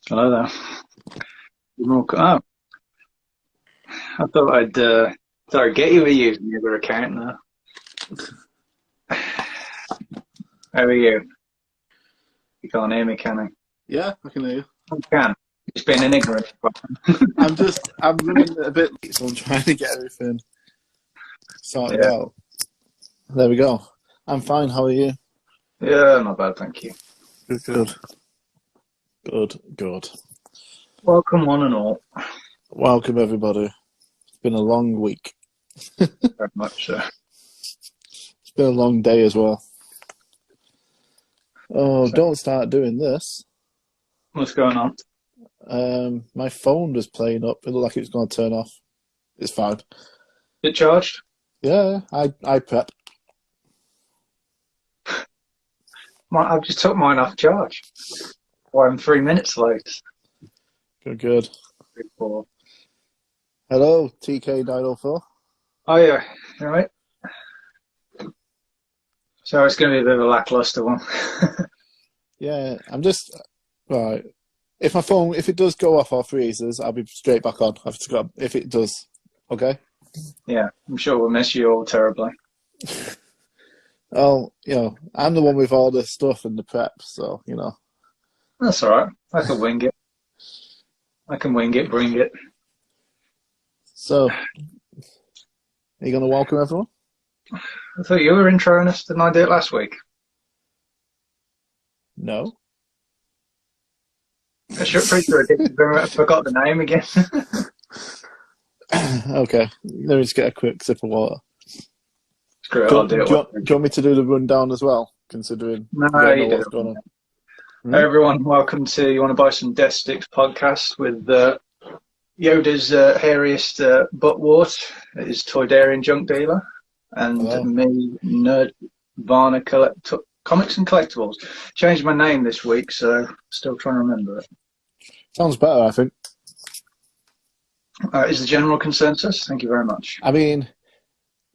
Hello there. Oh, I thought I'd get you a using the other account now. How are you? You can't hear me, can Yeah, I can hear you. I can. Just being an ignorant. I'm running a bit late, so I'm trying to get everything sorted Yeah. out. There we go. I'm fine. How are you? Yeah, not bad, thank you. Good, good. Good, good. Welcome one and all. Welcome, everybody. It's been a long week. Very much so. It's been a long day as well. Oh, So, don't start doing this. what's going on? My phone was playing up. It looked like it was going to turn off. It's fine. Is it charged? Yeah, I prep. I just took mine off charge. Well, I'm 3 minutes late. Good, good. Before. Hello, TK904. Oh, yeah. All right. So it's going to be a bit of a lackluster one. Yeah, I'm just right. If it does go off or freezes, I'll be straight back on. I've just got if it does. Okay. Yeah, I'm sure we'll miss you all terribly. Oh, I'm the one with all the stuff and the prep, so That's all right. I can wing it. Bring it. So, are you gonna welcome everyone? I thought you were introing us. Didn't I do it last week? No. Pretty sure I did. I forgot the name again. Okay. Let me just get a quick sip of water. Screw it, Do, I'll you- do do, it. you- do you want me to do the rundown as well? Considering No, you don't know you do what's it. going on. Hey everyone, welcome to You Wanna Buy Some Deathsticks podcast with Yoda's hairiest buttwort, his Toydarian junk dealer, and Hello. me, Nerdvana Comics and Collectibles. Changed my name this week, so still trying to remember it. Sounds better, I think. Is the general consensus? Thank you very much. I mean,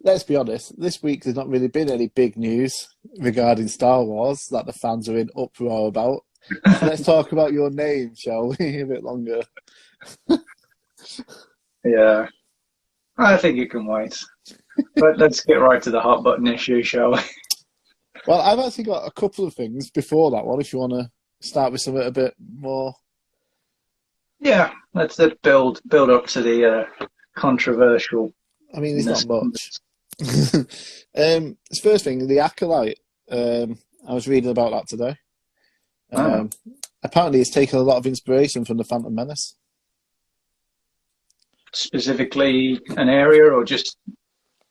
let's be honest. This week there's not really been any big news regarding Star Wars that the fans are in uproar about. So let's talk about your name, shall we? A bit longer. Yeah, I think you can wait. But let's get right to the hot button issue, shall we? Well, I've actually got a couple of things before that one. If you want to start with something a bit more. Yeah, let's build up to the controversial. I mean, it's not much. First thing, the Acolyte. I was reading about that today. Apparently, it's taken a lot of inspiration from the Phantom Menace. Specifically an area or just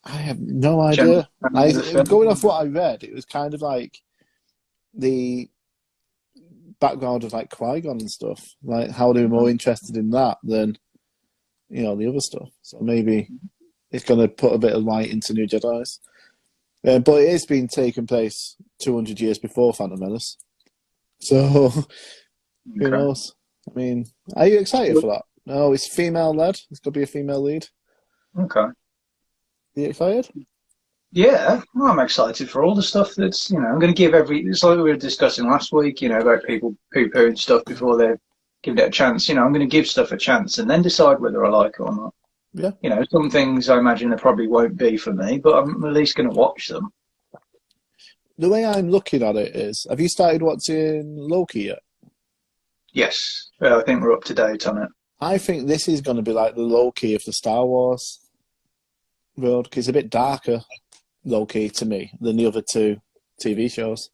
I have no idea. film? Going off what I read, it was kind of like the background of like Qui-Gon and stuff, like how they were more interested in that than the other stuff. So maybe it's going to put a bit of light into New Jedi's. But it is being taken place 200 years before Phantom Menace. So who knows? I mean, are you excited for that? No, it's female led. It's going to be a female lead. Okay. Are you excited? Yeah, well, I'm excited for all the stuff that's, I'm going to give it's like we were discussing last week, about people poo-pooing stuff before they've given it a chance. I'm going to give stuff a chance and then decide whether I like it or not. Yeah. Some things I imagine there probably won't be for me, but I'm at least going to watch them. The way I'm looking at it is, have you started watching Loki yet? Yes, I think we're up to date on it. I think this is going to be like the Loki of the Star Wars world, because it's a bit darker, Loki, to me, than the other two TV shows.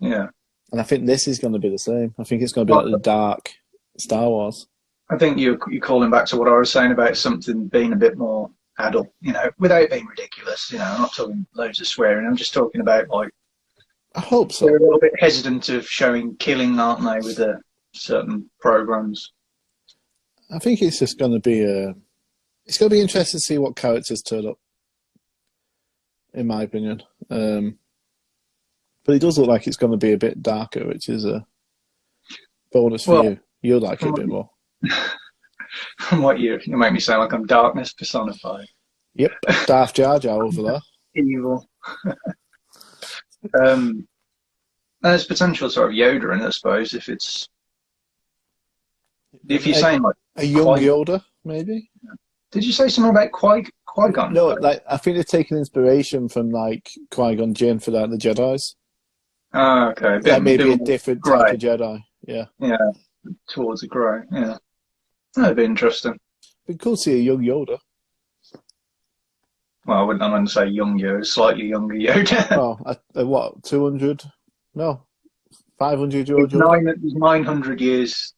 Yeah. And I think this is going to be the same. I think it's going to be like the dark Star Wars. I think you're calling back to what I was saying about something being a bit more adult, without being ridiculous. I'm not talking loads of swearing. I'm just talking about, like, I hope so. they're a little bit hesitant of showing killing, aren't they, with certain programs? I think it's just going to be it's going to be interesting to see what characters turn up, in my opinion. But it does look like it's going to be a bit darker, which is a bonus for you. You'll like it a bit more. From what you make me sound like I'm darkness personified. Yep, Darth Jar Jar over there. Evil. There's potential sort of Yoda in it, I suppose, if it's If you're saying like A young Qui, Yoda, maybe. did you say something about Qui-Gon? No, like I think they're taking inspiration from like Qui-Gon Jinn for like the Jedi's. Oh, okay. Like maybe a Bit more different type grey. of Jedi. Yeah, Yeah, towards the grey. Yeah, that'd be interesting. be cool to see a young Yoda. Well, I wouldn't say young Yoda, slightly younger Yoda. Oh, what 200? No, 500-year-old Yoda He's 900 years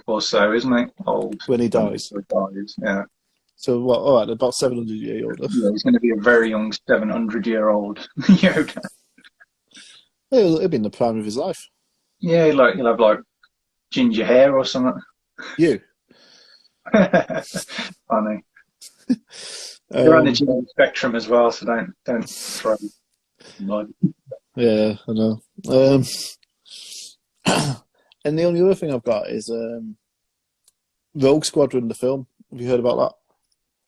or so, isn't he? Old when he when he dies. dies. Yeah. So what? All right, about 700-year Yoda. Yeah, he's going to be a very young 700-year-old Yoda. It'll be in the prime of his life. Yeah, he'll have like ginger hair or something. You. Funny. You're on the gender spectrum as well, so don't throw like. Yeah, I know. And the only other thing I've got is Rogue Squadron, the film. Have you heard about that?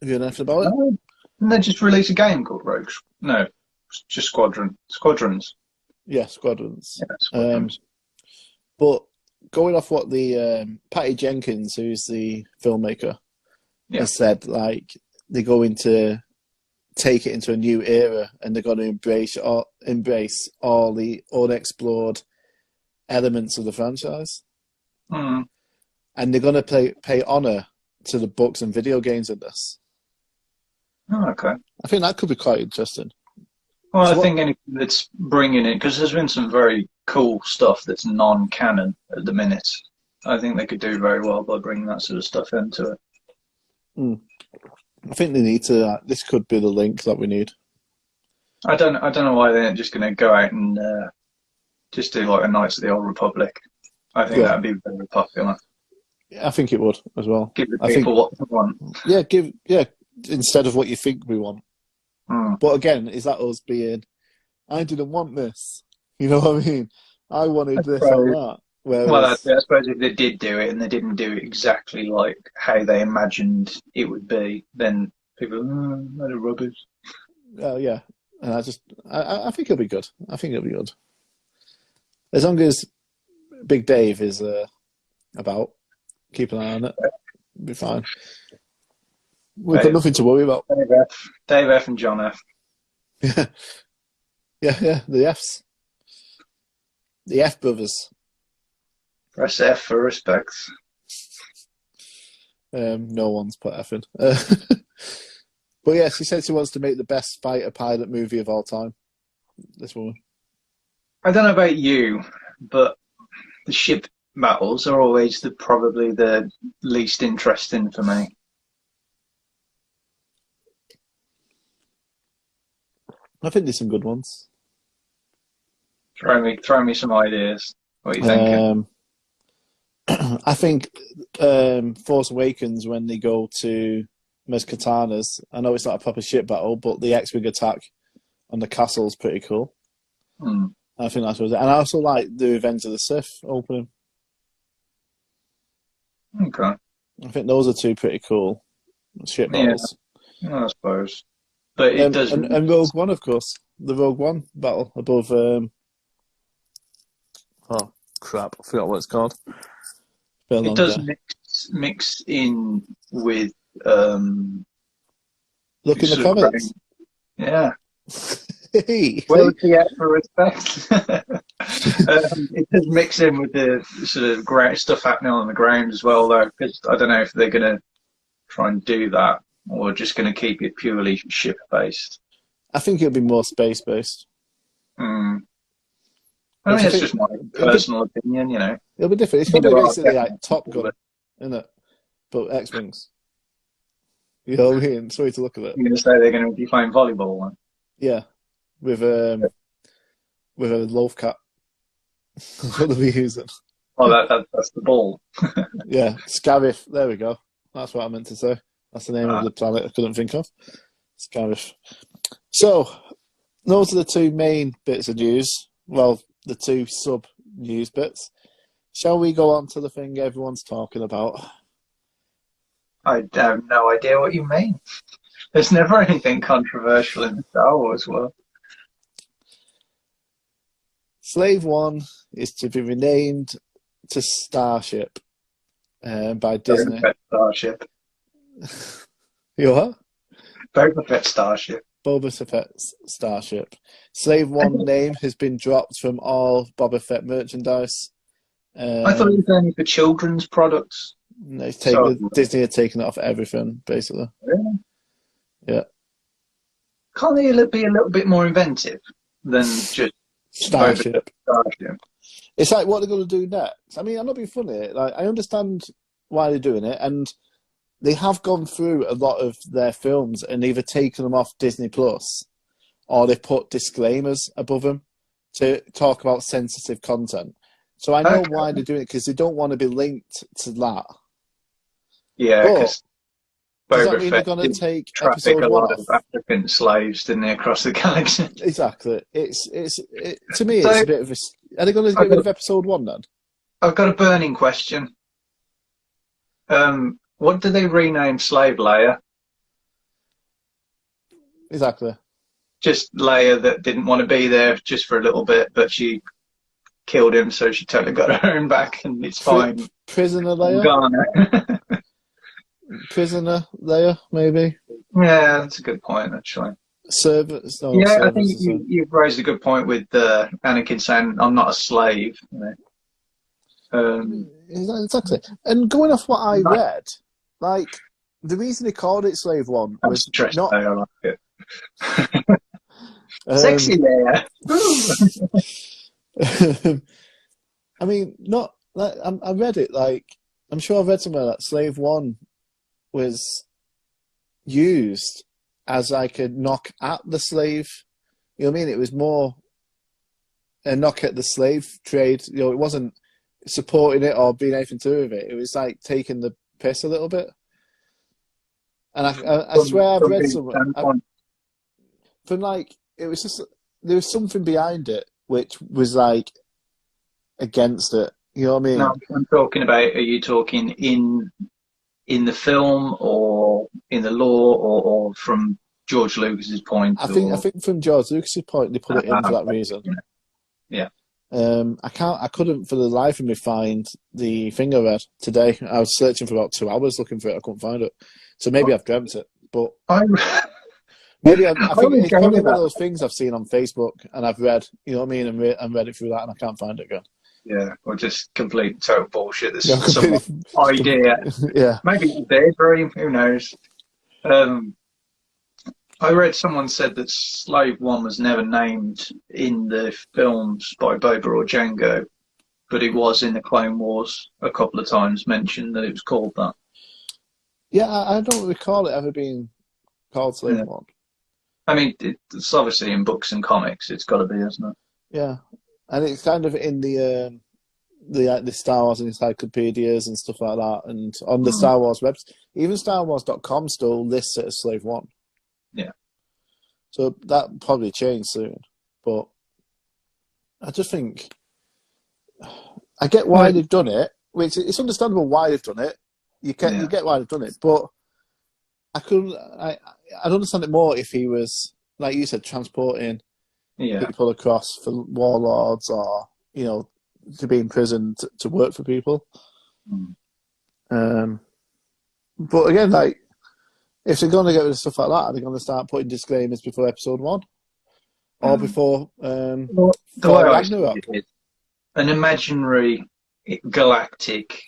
Have you heard anything about it? No, didn't they just release a game called Rogue? No, it's just Squadrons. Yeah, Squadrons. Yeah, Squadrons. But going off what the Patty Jenkins, who's the filmmaker, has said, like they're going to take it into a new era, and they're going to embrace all the unexplored elements of the franchise, and they're going to pay honor to the books and video games in this. Oh, okay. I think that could be quite interesting. Well, I think anything that's bringing it, because there's been some very cool stuff that's non-canon at the minute. I think they could do very well by bringing that sort of stuff into it. I think they need to. This could be the link that we need. I don't know why they're just going to go out and just do like a Knights of the Old Republic. I think that'd be very popular. Yeah, I think it would as well. Give the people what they want. Yeah, instead of what you think we want. But again, is that us being, I didn't want this. You know what I mean? I wanted this or that. Whereas, well, I suppose if they did do it and they didn't do it exactly like how they imagined it would be, then people, that are rubbish. Yeah, and I think it'll be good. I think it'll be good. As long as Big Dave is about, keep an eye on it, it'll be fine. We've got nothing to worry about. Dave F and John F. Yeah, the Fs. The F brothers. Press F for respect. No one's put F in. But yeah, she said she wants to make the best fighter pilot movie of all time. This woman. I don't know about you, but the ship battles are always probably the least interesting for me. I think there's some good ones. Throw me some ideas. What are you thinking? I think Force Awakens, when they go to Mez Katana's, I know it's not a proper ship battle, but the X-Wing attack on the castle is pretty cool. I think that's what it is. And I also like the Revenge of the Sith opening. Okay. I think those are two pretty cool ship battles. Yeah, I suppose. But it does... And Rogue One, of course. The Rogue One battle above... oh, crap. I forgot what it's called. It does mix in with... Look in the comments. Yeah. Hey. Well, yeah, for respect. It does mix in with the sort of stuff happening on the ground as well, though, because I don't know if they're going to try and do that or just going to keep it purely ship-based. I think it'll be more space-based. I mean, it's just my personal opinion, you know. It'll be different. It's going to be basically like Top Gun, isn't it? But X-Wings. You know what I mean? Sorry to look at it. You're going to say they're going to be playing volleyball then? Yeah. With a loaf cap. That's what they'll be using. Oh, that's the ball. Yeah. Scarif. There we go. That's what I meant to say. That's the name of the planet I couldn't think of. Scarif. So, those are the two main bits of news. Well, the two sub-news bits. Shall we go on to the thing everyone's talking about? I have no idea what you mean. There's never anything controversial in Star Wars world. Slave One is to be renamed to Starship. by Boba Disney. Fett Starship. You what? Boba Fett Starship. Boba Fett Starship. Slave One name has been dropped from all Boba Fett merchandise. I thought it was only for children's products. No, So, Disney had taken it off everything, basically. really? Yeah. Can't they be a little bit more inventive than just Starship. Starship? It's like what they're going to do next. I mean, I'm not being funny. Like, I understand why they're doing it, and they have gone through a lot of their films and either taken them off Disney Plus, or they've put disclaimers above them to talk about sensitive content. So I know why they're doing it, because they don't want to be linked to that. Yeah, because does that mean they're going to take traffic episode a one lot off? of African slaves, didn't they, across the galaxy? Exactly. To me, it's a bit of a. Are they going to get rid of episode one then? I've got a burning question. What do they rename Slave Leia? Exactly. Just Leia that didn't want to be there just for a little bit, but she killed him, so she totally got her own back, and it's fine. Prisoner Leia? Ghana. Prisoner Leia, maybe? Yeah, that's a good point, actually. Servants? No, yeah, servants, I think you've raised a good point with Anakin saying, I'm not a slave. You know? Exactly. And going off what I read, like, the reason they called it Slave One was not... I like it. Sexy Leia. I mean, not... Like, I read it, like... I'm sure I've read somewhere that Slave One was used as like a knock at the slave. You know what I mean? It was more a knock at the slave trade. You know, it wasn't supporting it or being anything to do with it. It was like taking the piss a little bit. And I swear I've read somewhere from like, it was just, there was something behind it which was like against it. You know what I mean? No, I'm talking about, are you talking in the film or in the law or from George Lucas's point? I think from George Lucas's point they put it in for that reason. Yeah. I couldn't for the life of me find the thing I read today. I was searching for about 2 hours looking for it. I couldn't find it. So maybe I've dreamt it, but maybe I think it's probably one of those things I've seen on Facebook and I've read. You know what I mean? And read it through that, and I can't find it again. Yeah, or just complete total bullshit. There's some idea. Yeah. Maybe it's their dream, who knows? I read someone said that Slave One was never named in the films by Boba or Jango, but it was in the Clone Wars a couple of times mentioned that it was called that. Yeah, I don't recall it ever being called Slave One. I mean, it's obviously in books and comics. It's got to be, isn't it? Yeah. And it's kind of in the Star Wars encyclopedias and stuff like that, and on the Star Wars website. Even StarWars.com still lists it as Slave One. Yeah. So that probably changed soon, but I just think I get why they've done it. Which it's understandable why they've done it. You get why they've done it, but I'd understand it more if he was, like you said, transporting people across for warlords, or to be in prison to work for people. But again, like, if they're going to get rid of stuff like that, are they going to start putting disclaimers before episode 1 or before Ragnarok? An imaginary galactic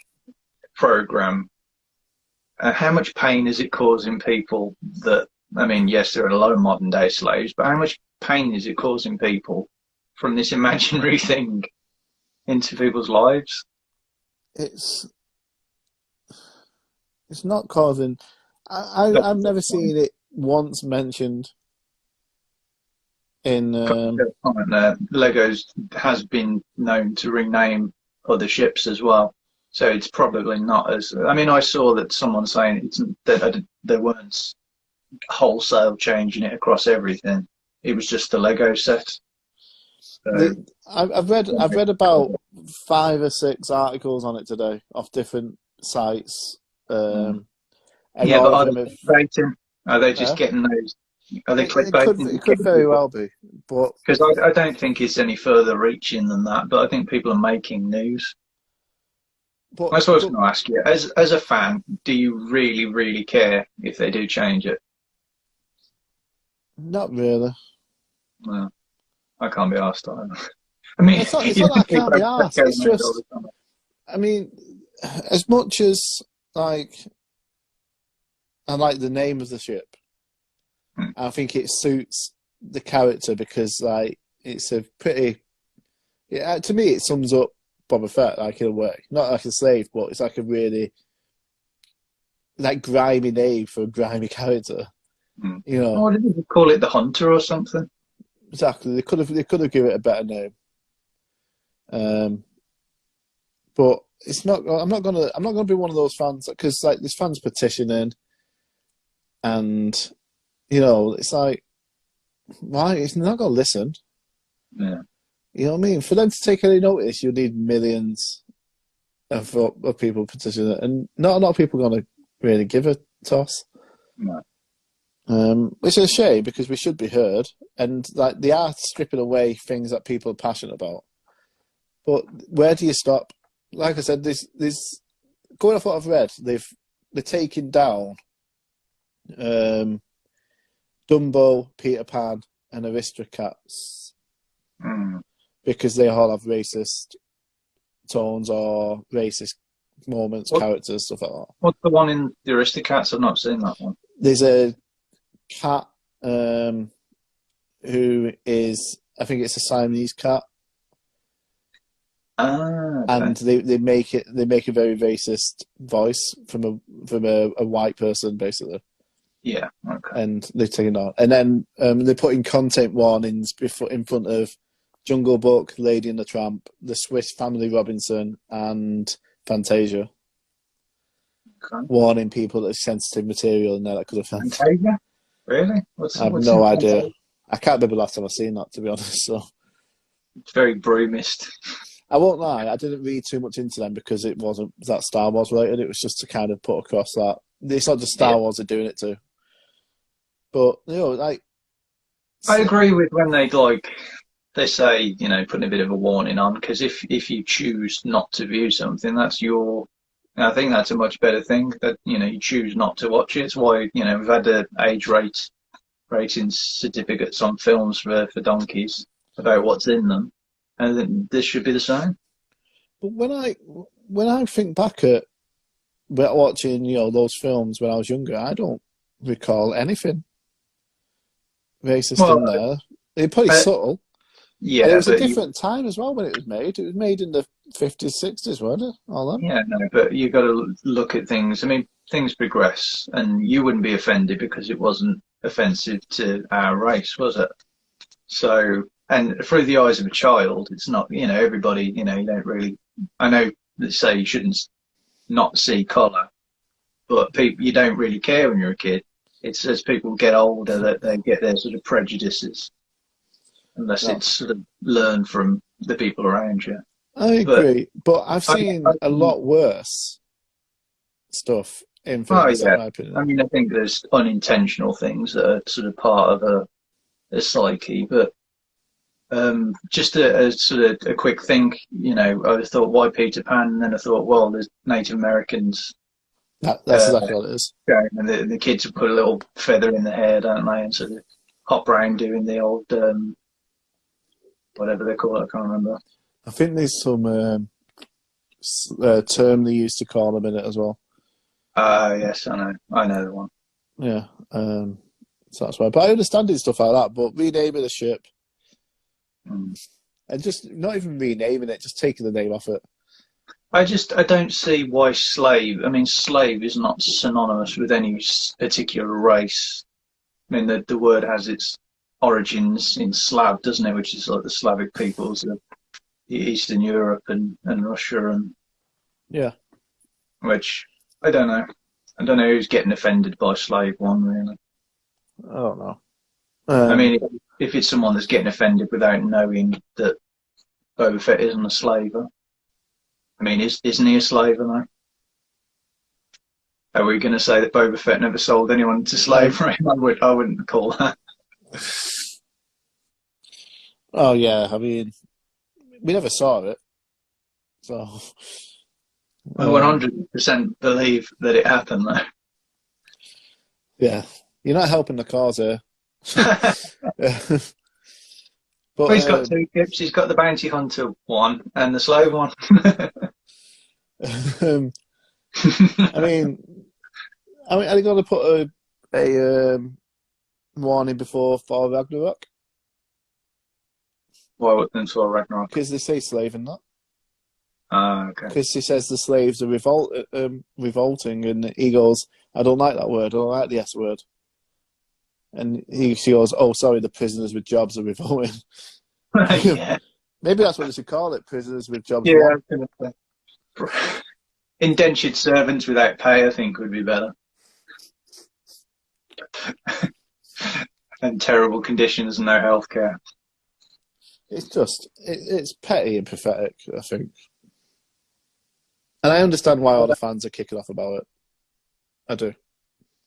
program. How much pain is it causing people? That, I mean, yes, there are a lot of modern day slaves, but how much pain is it causing people from this imaginary thing into people's lives? It's not causing. I've never seen it once mentioned in. Legos has been known to rename other ships as well, so it's probably not as. I mean, I saw that someone saying that they weren't wholesale changing it across everything. It was just the Lego set. So, I've read about 5 or 6 articles on it today off different sites. Yeah, but are they clickbaiting? Are they just getting those? Are they clickbaiting? It could very well be, but because I don't think it's any further reaching than that. But I think people are making news. But, That's what I was but going to ask you. As a fan, do you really, really care if they do change it? not really. Well, I can't be asked either. I mean, It's you not that know, I can't people be have asked. going It's around all just, the time. I mean, as much as like I like the name of the ship, Hmm. I think it suits the character because like it's a pretty. Yeah, to me, it sums up Boba Fett like in a way, not like a slave, but it's like a really like grimy name for a grimy character. Hmm. You know, Oh, did you call it the Hunter or something? exactly. They could have given it a better name. Um, but it's not. I'm not gonna be one of those fans because like there's fans petitioning, and it's like why it's not gonna listen. Yeah. You know what I mean? For them to take any notice, you need millions of people petitioning it, and not a lot of people are gonna really give a toss. No. Which is a shame because we should be heard, and like they are stripping away things that people are passionate about. But where do you stop? Like I said, this going off what I've read, they're taking down Dumbo, Peter Pan, and Aristocats Hmm. because they all have racist tones or racist moments, What, characters, stuff like that. what's the one in the Aristocats? I've not seen that one. There's a cat who is, I think it's a Siamese cat, Ah, okay. and they make a very racist voice from a white person basically, Yeah, okay. and they've taken on, and then they're putting content warnings before in front of Jungle Book, Lady and the Tramp, The Swiss Family Robinson, and Fantasia, Okay. warning people that there's sensitive material in there that could offend. Fantasia? Really? I have What's no in idea. Fantasia? I can't remember the last time I've seen that, to be honest. So It's very broomist. I won't lie, I didn't read too much into them because it wasn't that Star Wars related. It was just to kind of put across that it's not just Yeah. Star Wars they're doing it to. But like I agree with when they say, putting a bit of a warning on, because if you choose not to view something, that's your. I think that's a much better thing that you choose not to watch it. It's why we've had the rating certificates on films for donkeys about what's in them, and then this should be the same. but when I think back at watching, those films when I was younger, I don't recall anything racist Well, in there. They're pretty uh, subtle. And it yeah, was a but you, different time as well when it was made. It was made in the 50s, 60s, wasn't it? All that. yeah, no, but you got to look at things. I mean, things progress, and you wouldn't be offended because it wasn't offensive to our race, was it? So, and through the eyes of a child, it's not, everybody, you don't really, I know that say you shouldn't not see colour, but people, you don't really care when you're a kid. It's as people get older that they get their sort of prejudices, unless No, it's sort of learned from the people around you. I But, agree. But I've I, seen I, a lot worse stuff in oh films, in yeah, my I opinion. mean, I think there's unintentional things that are sort of part of a psyche, but just a sort of a quick think, I thought, why Peter Pan? And then I thought, well, there's Native Americans, That's uh, exactly what it is. and the kids have put a little feather in the hair, don't they? And sort of hop around doing the old, whatever they call it, I can't remember. I think there's some term they used to call them in it as well. Yes, I know the one. Yeah. So that's why. But I understand it, stuff like that. But renaming the ship Mm. and just not even renaming it, just taking the name off it. I don't see why slave. I mean, slave is not synonymous with any particular race. I mean, the word has its origins in Slav, doesn't it? Which is like the Slavic peoples of Eastern Europe and Russia, and Yeah. which I don't know. I don't know who's getting offended by slave one, really. I don't know. I mean, if it's someone that's getting offended without knowing that Boba Fett isn't a slaver, I mean, isn't he a slaver now? Are we going to say that Boba Fett never sold anyone to slavery? I wouldn't call that. Oh yeah. I mean, we never saw it, so I 100% believe that it happened, though. Yeah, you're not helping the cause here. Well, he's got But two ships. He's got the bounty hunter one and the slave one. I mean, are they going to put a warning before Thor Ragnarok? Why wouldn't Thor Ragnarok? Because they say slave in that. Okay. Because he says the slaves are revolting, and he goes, "I don't like that word. I don't like the S word." And she goes, "Oh, sorry, the prisoners with jobs are revolting." Yeah. Maybe that's what they should call it: prisoners with jobs. Yeah. Indentured servants without pay, I think, would be better. And terrible conditions and no healthcare. It's just it's petty and pathetic, I think. And I understand why all the fans are kicking off about it. I do.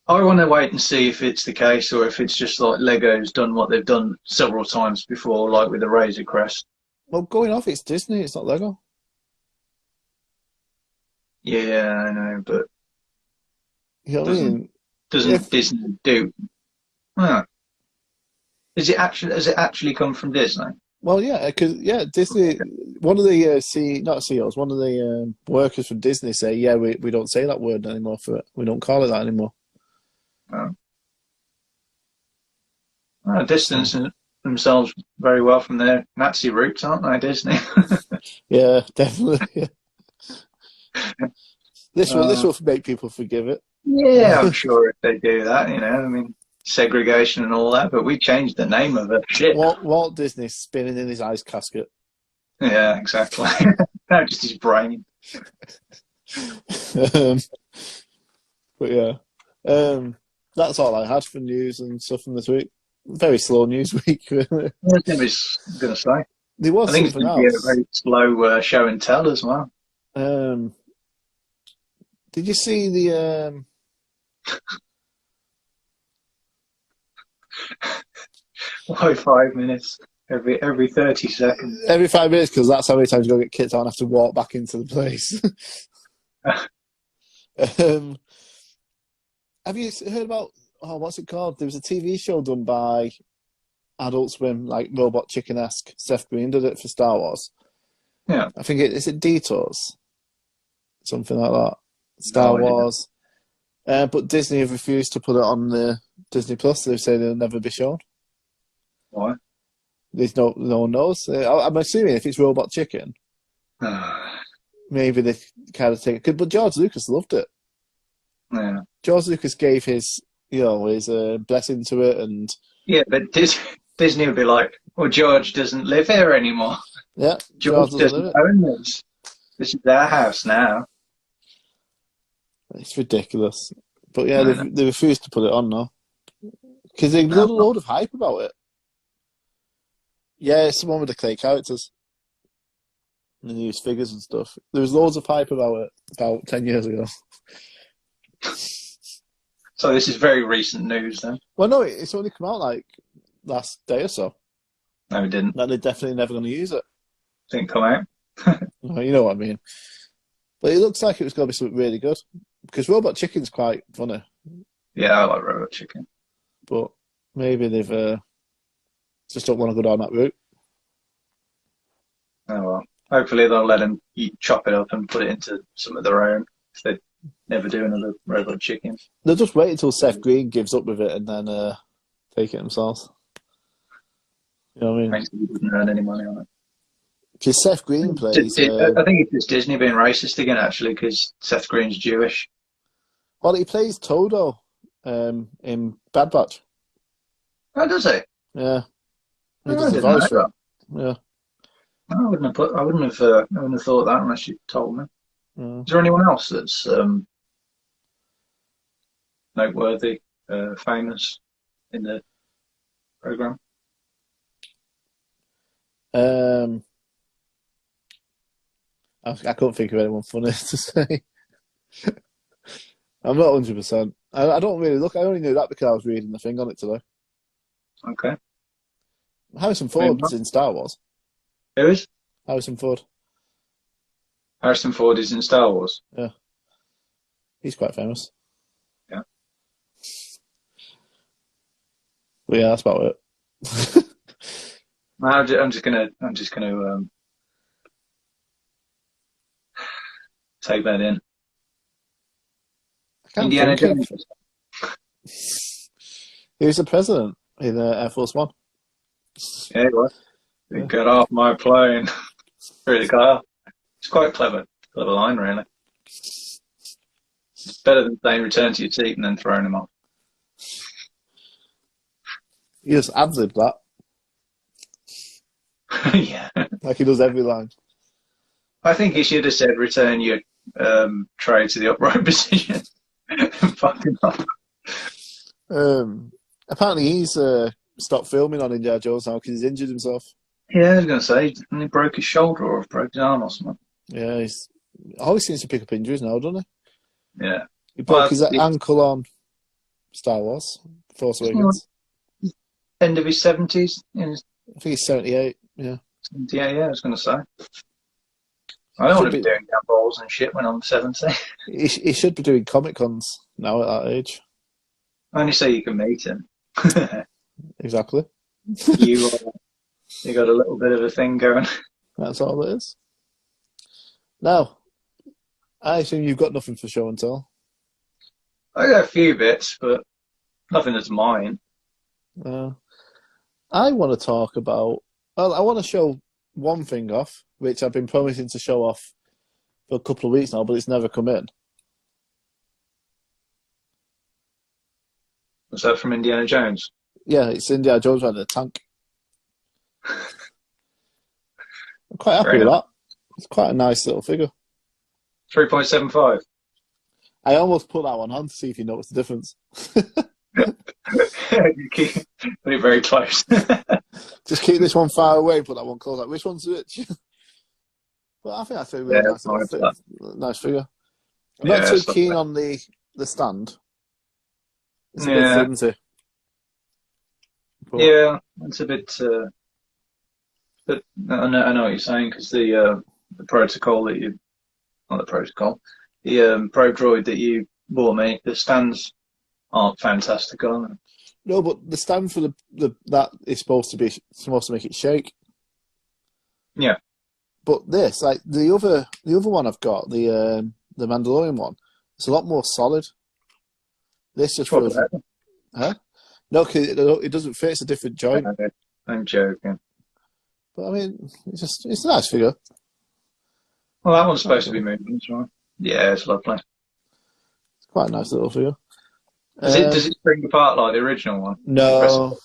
I want to wait and see if it's the case or if it's just like Lego's done what they've done several times before, like with the Razor Crest. Well, going off, it's Disney, it's not Lego. Yeah, I know, but You know what I mean? doesn't Disney do? Huh. Has it actually come from Disney? Well, yeah, because Disney. One of the not CEOs, one of the workers from Disney say, "Yeah, we don't say that word anymore for it. We don't call it that anymore." Oh. Distance themselves very well from their Nazi roots, aren't they, Disney? Yeah, definitely. This will make people forgive it. Yeah, I'm sure if they do that, I mean, segregation and all that, but we changed the name of it. Shit. Walt Disney spinning in his ice casket. Yeah, exactly. Not just his brain. But yeah, that's all I had for news and stuff from this week. Very slow news week, really. I was going to say. There was I think something it's going to be else. a very slow show and tell as well. Did you see the? Why 5 minutes every 30 seconds? Every 5 minutes, because that's how many times you go get kicked out and have to walk back into the place. Have you heard about what's it called? There was a TV show done by Adult Swim, like Robot Chicken-esque. Seth Green did it for Star Wars. Yeah. I think is it Detours? Something like that. Star Wars. But Disney have refused to put it on the Disney Plus. They say they'll never be shown. Why? There's no one knows. I'm assuming if it's Robot Chicken, maybe they kind of take it. But George Lucas loved it. Yeah. George Lucas gave his blessing to it, and yeah, but Disney would be like, "Well, George doesn't live here anymore. Yeah, George doesn't own this. This is their house now." It's ridiculous. But yeah, they refused to put it on now because there's a load of hype about it. Yeah, it's the one with the clay characters. And they use figures and stuff. There was loads of hype about it about 10 years ago. So this is very recent news then? Well, no, it's only come out like last day or so. No, it didn't. That they're definitely never going to use it. Didn't come out? You know what I mean. But it looks like it was going to be something really good. Because Robot Chicken's quite funny. Yeah, I like Robot Chicken. But maybe they've just don't want to go down that route. Oh well. Hopefully they'll let them chop it up and put it into some of their own. If they never do another Robot Chicken. They'll just wait until Seth Green gives up with it and then take it themselves. You know what I mean? Makes them doesn't earn any money on it. Because Seth Green plays... I think it's just Disney being racist again, actually, because Seth Green's Jewish. Well, he plays Toto in Bad Batch. Oh, does he? Yeah. He Oh, does I the didn't voice know for it. Yeah. I wouldn't have thought that unless you told me. Mm. Is there anyone else that's noteworthy, famous in the program? I couldn't think of anyone funny to say. I'm not 100%. I don't really look. I only knew that because I was reading the thing on it today. Okay. Harrison Ford's in Star Wars. Who is? Harrison Ford. Harrison Ford is in Star Wars. Yeah, he's quite famous. Yeah. But yeah, that's about it. I'm just gonna take that in. I can't Indiana think of. Jones. He was the president in Air Force One. Yeah, he was. Yeah. Get off my plane. Threw the guy off. It's quite clever. Clever line, really. It's better than saying return to your seat and then throwing him off. He just ad-libbed that, Yeah. like he does every line. I think he should have said return your tray to the upright position. Fucking off. Apparently he's stopped filming on Indiana Jones now because he's injured himself. Yeah, I was going to say, he broke his shoulder or broke his arm or something. Yeah, he's always seems to pick up injuries now, doesn't he? Yeah. He broke his ankle on Star Wars, Force Awakens. End of his 70s. I think he's 78, yeah. 78, yeah, I was going to say. I don't want to be doing balls and shit when I'm 70. He should be doing Comic Cons now at that age. Only so you can meet him. Exactly. You got a little bit of a thing going. That's all it is. Now, I assume you've got nothing for show and tell. I got a few bits, but nothing that's mine. I want to talk about... Well, I want to show one thing off, which I've been promising to show off for a couple of weeks now, but it's never come in. Was that from Indiana Jones? Yeah, it's Indiana Jones riding a tank. I'm quite happy with that. It's quite a nice little figure. 3.75. I almost put that one on to see if you notice the difference. You keep put it very close. Just keep this one far away, put that one close. Like, which one's which? But I think that's a really nice figure. I'm not too keen on the stand. It's a bit flimsy. But... Yeah, it's a bit. But I know what you're saying because the protocol that you, not the protocol, the Pro Droid that you bought me, the stands aren't fantastic, are they? No, but the stand for the that is supposed to make it shake. Yeah. But this, like the other one I've got, the Mandalorian one, it's a lot more solid. This just feels, huh? No, cause it doesn't fit. It's a different joint. I'm joking. But I mean, it's a nice figure. Well, that one's supposed to be moving, right? Yeah, it's lovely. It's quite a nice little figure. Does it spring apart like the original one? No.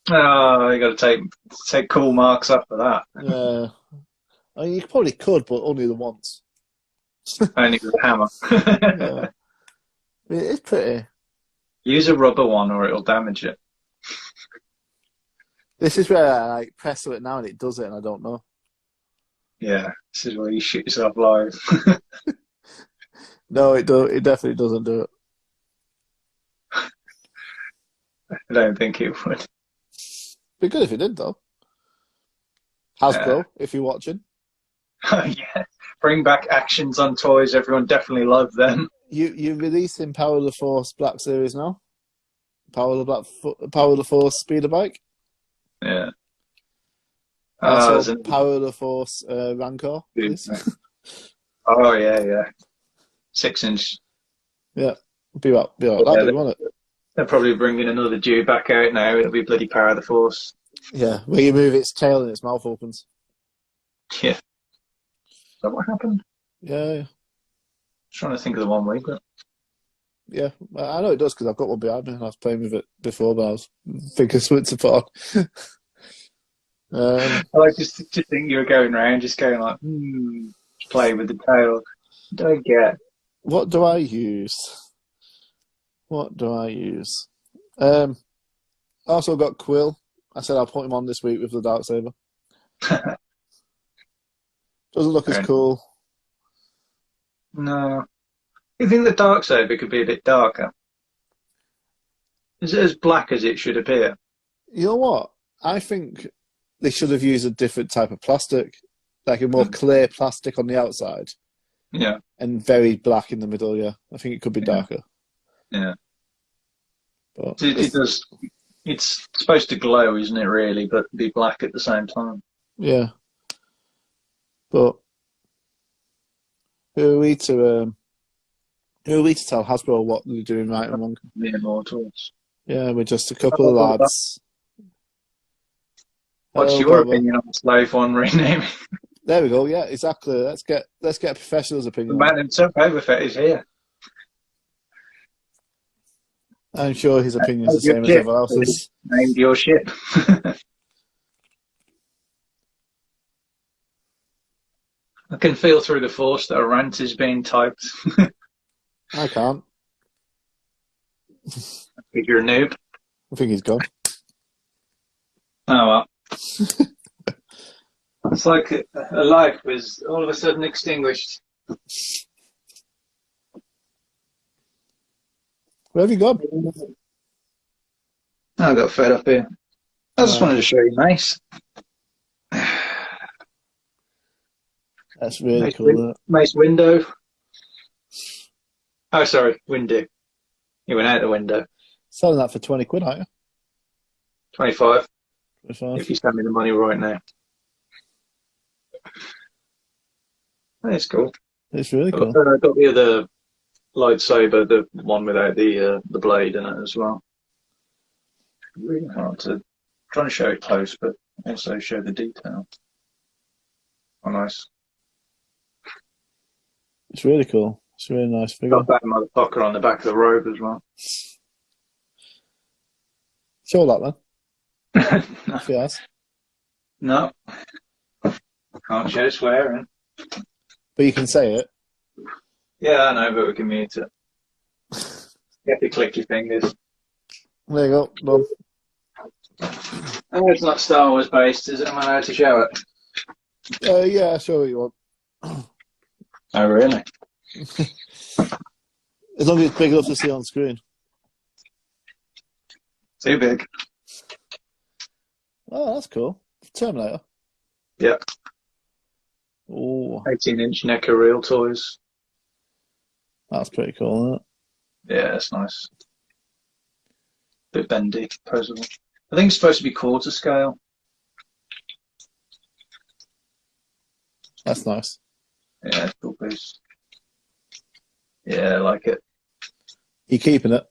Oh, you got to take cool marks up for that. Yeah. I mean, you probably could, but only the once. Only with a hammer. Yeah. I mean, it's pretty. Use a rubber one or it'll damage it. This is where I like press it now and it does it and I don't know. Yeah, this is where you shoot yourself live. No, it definitely doesn't do it. I don't think it would. Be good if it did, though. Hasbro, if you're watching. Oh, yeah. Bring back actions on toys. Everyone definitely loved them. You're releasing Power of the Force Black Series now? Power of the Force Speeder Bike? Yeah. Also, Power of the Force Rancor. Oh, yeah. 6-inch. Yeah. Be right. That big, won't it? They're probably bringing another Jew back out now. It'll be bloody Power of the Force. Yeah, where you move its tail and its mouth opens. Yeah. Is that what happened? Yeah. Trying to think of the one we got. Yeah, I know it does because I've got one behind me and I was playing with it before, but I was thinking something to put on. I like just think you were going around just going like, playing with the tail. Don't get. What do I use? Also got Quill. I said I'll put him on this week with the Darksaber. Doesn't look as cool. No. You think the Darksaber could be a bit darker? Is it as black as it should appear? You know what? I think they should have used a different type of plastic, like a more clear plastic on the outside, Yeah. and very black in the middle. Yeah, I think it could be Yeah. darker, Yeah. but It does. It's supposed to glow, isn't it? Really, but be black at the same time. yeah. But who are we to tell Hasbro what they're doing right and wrong? The Immortals. Yeah, we're just a couple of lads. What's Hello, your Barbara. opinion on Slave One renaming? There we go. Yeah, exactly. Let's get a professional's The opinion. man himself, Boba Fett, is here. I'm sure his opinion's the Your same as ship. everyone else's. Named your ship. I can feel through the force that a rant is being typed. I can't. If you're a noob. I think he's gone. Oh well. It's like a light was all of a sudden extinguished. Where have you gone? I got fed up here. I just wanted to show you Mace. That's really Mace, cool. Isn't it? Mace window. Oh, sorry, window. You went out the window. Selling that for 20 quid, aren't you? 25. 25. If you send me the money right now. That's cool. It's really cool. I got the other lightsaber, the one without the blade in it as well. Really hard to trying to show it close, but also show the detail. Oh, nice. It's really cool. It's a really nice figure. Got that motherfucker on the back of the robe as well. Show that, man. If he has. No. Can't show swearing. But you can say it. Yeah, I know, but we can mute it. You have to click your fingers. There you go. Done. Oh, it's not Star Wars based, is it? Am I allowed to show it? Yeah, show what you want. Oh, really? As long as it's big enough to see on screen. Too big. Oh, that's cool. Terminator. Yeah. Oh, 18-inch NECA real toys. that's pretty cool, isn't it? Yeah, it's nice. Bit bendy, posable. I think it's supposed to be quarter scale. That's nice. Yeah, it's a cool piece. Yeah, I like it. You keeping it?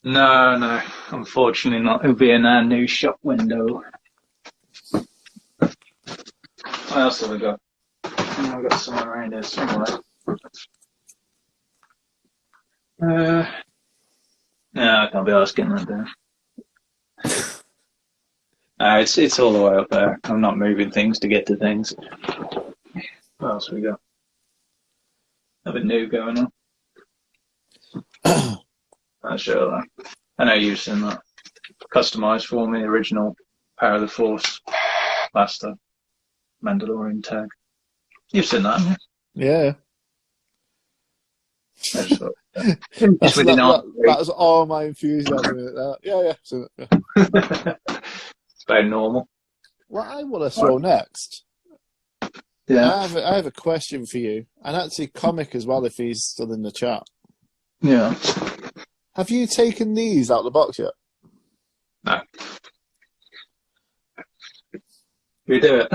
No, unfortunately not. It'll be in our new shop window. What else have we got? Oh, I've got some around here somewhere. No, I can't be asking that down. It's all the way up there. I'm not moving things to get to things. What else have we got? Nothing new going on. I'll show that. I know you've seen that. Customised for me, original Power of the Force blaster, Mandalorian tag. You've seen that, haven't you? Yeah. I just thought, just within that was all my enthusiasm in it. Yeah. So, yeah. It's about normal. What I want to throw next, Yeah. I have a question for you, and actually Comic as well if he's still in the chat. Yeah. Have you taken these out of the box yet? No. You do it.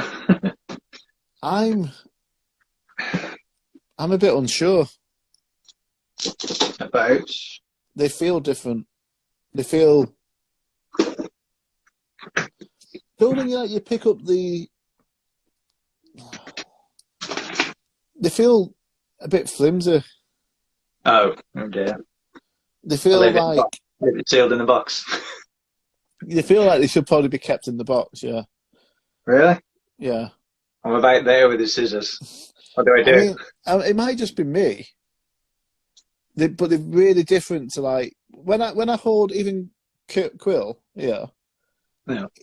I'm a bit unsure. About. They feel different. They feel when you pick up the. They feel a bit flimsy. Oh dear. They feel Leave like it's sealed in the box. they feel like they should probably be kept in the box. Yeah. Really? Yeah. I'm about there with the scissors. What do I do? I mean, it might just be me. But they're really different to like when I hold even Quill. Yeah.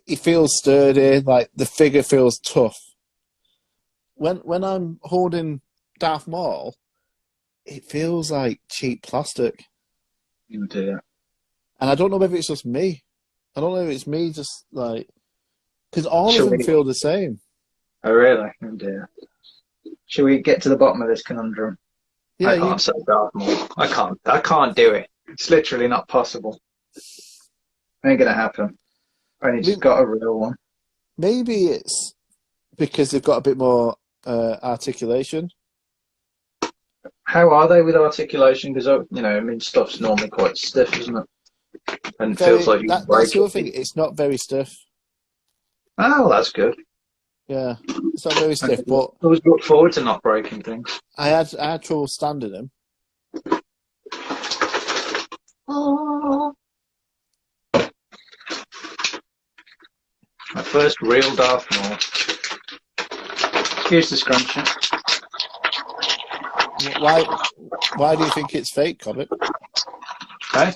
He feels sturdy. Like the figure feels tough. When I'm holding Darth Maul, it feels like cheap plastic. Oh dear. And I don't know whether it's just me. I don't know if it's me just like because all of them feel the same. Oh really? Oh dear. Shall we get to the bottom of this conundrum? Yeah, I can't say Darth Maul. I can't do it. It's literally not possible. Ain't gonna happen. I only just got a real one. maybe it's because they've got a bit more articulation. How are they with articulation? Because I mean, stuff's normally quite stiff, isn't it? And it feels like you can That's break the other thing. it. It's not very stiff. Oh, that's good. Yeah, it's not very I stiff. But always look forward to not breaking things. I had trouble standing him. Oh. My first real Darth Maul. Here's the scrunchie. Why do you think it's fake, Comet? Okay.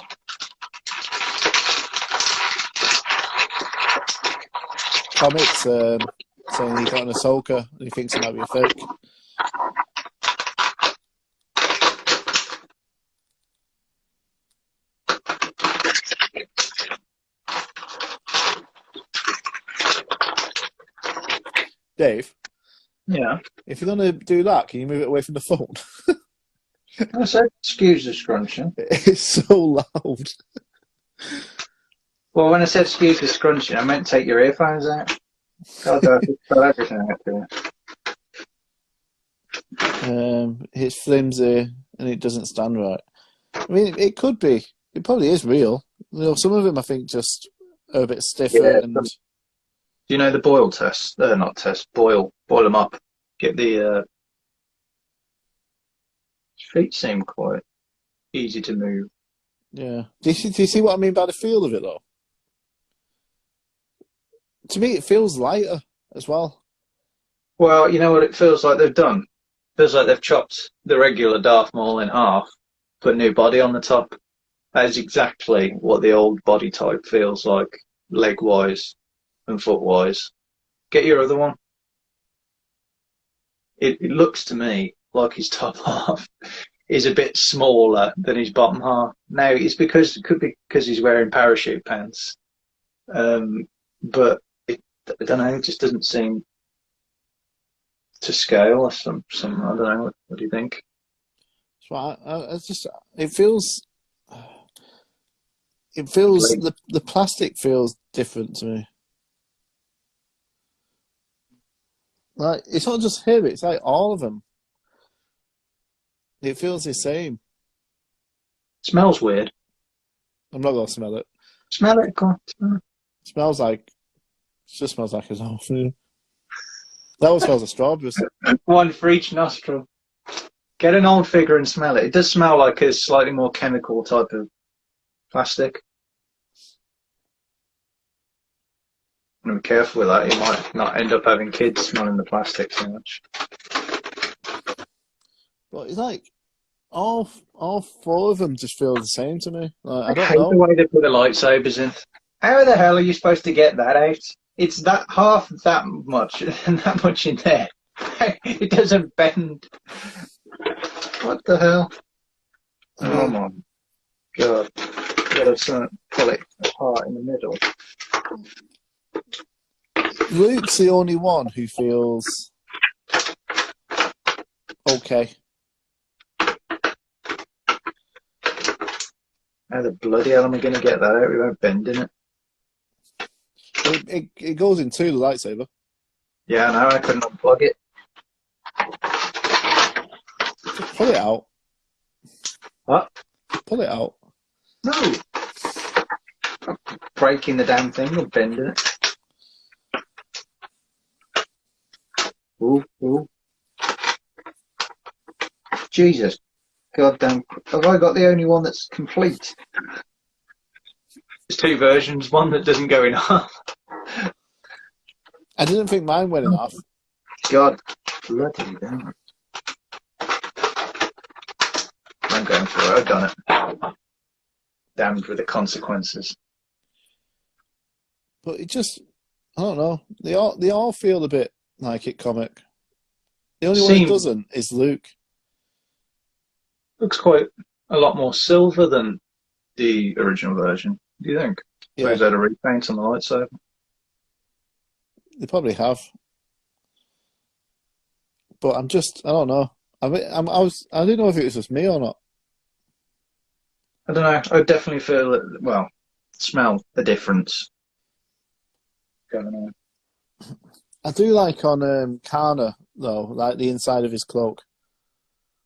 Comet's saying he got an Ahsoka and he thinks it might be a fake. Dave? Yeah. If you're going to do that, can you move it away from the phone? I said, excuse the scrunching. It's so loud. Well, when I said excuse the scrunching, I meant take your earphones out. God, I just got everything out there. It's flimsy and it doesn't stand right. I mean, it could be. It probably is real. Some of them I think just are a bit stiffer. Yeah, and do you know the boil test? Not test. Boil them up. Get the feet seem quite easy to move. yeah. Do you see what I mean by the feel of it though? To me, it feels lighter as well. Well, you know what it feels like they've done? It feels like they've chopped the regular Darth Maul in half, put a new body on the top. That is exactly what the old body type feels like, leg-wise and foot-wise. Get your other one. It looks to me like his top half is a bit smaller than his bottom half. Now, it could be because he's wearing parachute pants. But I don't know, it just doesn't seem to scale or some I don't know. What do you think? So it feels the plastic feels different to me. Like it's not just him; it's like all of them. It feels the same. Smells weird. I'm not gonna smell it. Smell it, go on, smell it. It just smells like his own food. That one smells of strawberries. One for each nostril. Get an old figure and smell it. It does smell like a slightly more chemical type of plastic. And be careful with that. You might not end up having kids smelling the plastic too much. But it's like all four of them just feel the same to me. Like, I don't hate know. the way they put the lightsabers in. How the hell are you supposed to get that out? It's that half that much and that much in there. It doesn't bend. What the hell? Oh my god. Gotta pull it apart in the middle. Luke's the only one who feels okay. How the bloody hell am I going to get that out without bending it? It goes into the lightsaber. Yeah, no, I couldn't unplug it. Just pull it out. What? Pull it out. No. I'm breaking the damn thing and bending it. Ooh, ooh. Jesus. Goddamn. Have I got the only one that's complete? There's two versions, one that doesn't go in half. I didn't think mine went in half. God bloody damn. I'm going for it. I've done it. Damned with the consequences. But it just, I don't know. They all feel a bit like it comic. The only one who doesn't is Luke. Looks quite a lot more silver than the original version. Do you think? Yeah. So is that a repaint on the lightsaber? They probably have. But I don't know. I mean, I didn't know if it was just me or not. I don't know. I definitely feel it. Well, smell the difference going on. I do like on Kana though, like the inside of his cloak.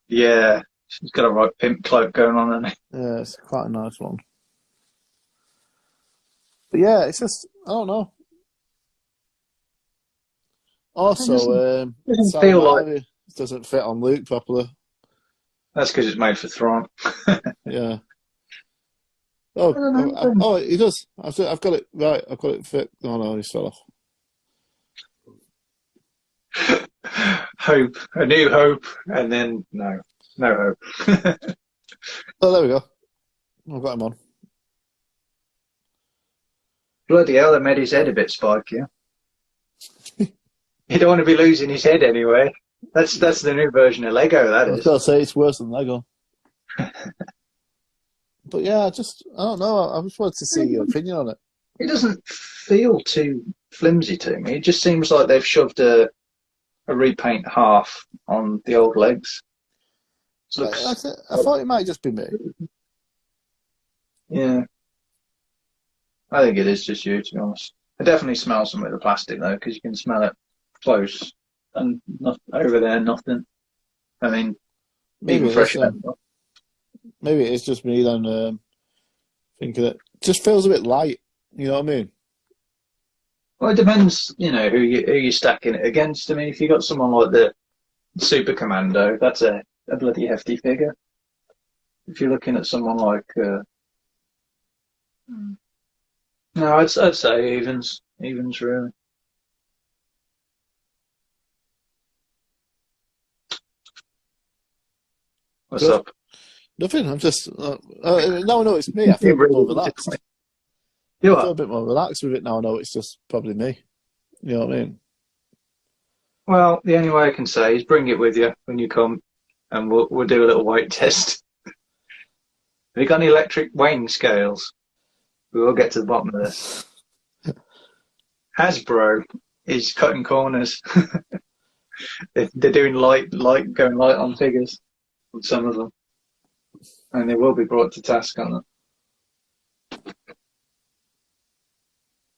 Yeah, he's got a right pimp cloak going on, hasn't Yeah, it's quite a nice one. But yeah, it's just I don't know. he? Also, Doesn't feel like Salamari doesn't fit on Luke properly. that's because it's made for Thrawn. Yeah. I don't know. Oh, he does. I've got it right. I've got it fit. Oh no, he's fell off. Hope, a new hope, and then no hope. Oh, there we go. I've got him on. Bloody hell, they made his head a bit spiky. You don't want to be losing his head anyway. That's the new version of Lego, that I was is. gonna say it's worse than Lego. But yeah, I don't know. I just wanted to see your opinion on it. It doesn't feel too flimsy to me. It just seems like they've shoved a repaint half on the old legs. I thought it might just be me. Yeah. I think it is just you, to be honest. I definitely smell some of the plastic, though, because you can smell it close and not over there, nothing. I mean, Maybe even fresh. maybe it's just me then thinking it just feels a bit light. You know what I mean? Well, it depends, who you're stacking it against. I mean, if you got someone like the Super Commando, that's a bloody hefty figure. If you're looking at someone like, no, I'd say evens really. What's Good. up? Nothing. I'm just no, it's me. I feel a bit more relaxed. You I feel are. a bit more relaxed with it now. I know it's just probably me. You know what I mean? Well, the only way I can say is bring it with you when you come, and we'll do a little weight test. Have you got any electric weighing scales? We will get to the bottom of this. Hasbro is cutting corners. They're doing going light on figures on some of them, and they will be brought to task on them.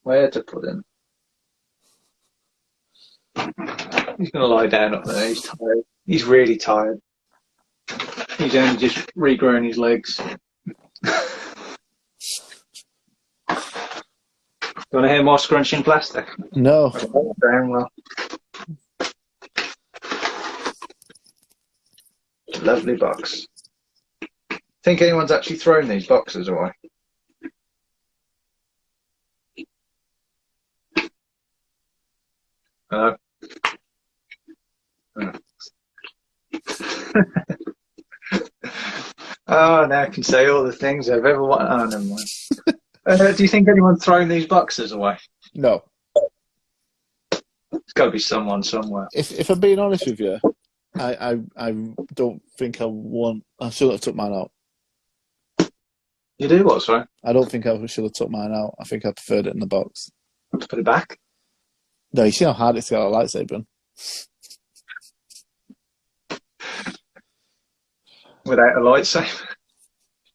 Where to put him? He's going to lie down up there. He's tired. He's really tired. He's only just regrowing his legs. You want to hear more scrunching plastic? No. Very well. Lovely box. Think anyone's actually thrown these boxes away? Oh, now I can say all the things I've ever wanted. Oh, never mind. Do you think anyone's thrown these boxes away? No. It's got to be someone somewhere. If I'm being honest with you, I don't think I should have took mine out. You do what, sorry? I don't think I should have took mine out. I think I preferred it in the box. Put it back? No, you see how hard it's got a lightsaber in? Without a lightsaber?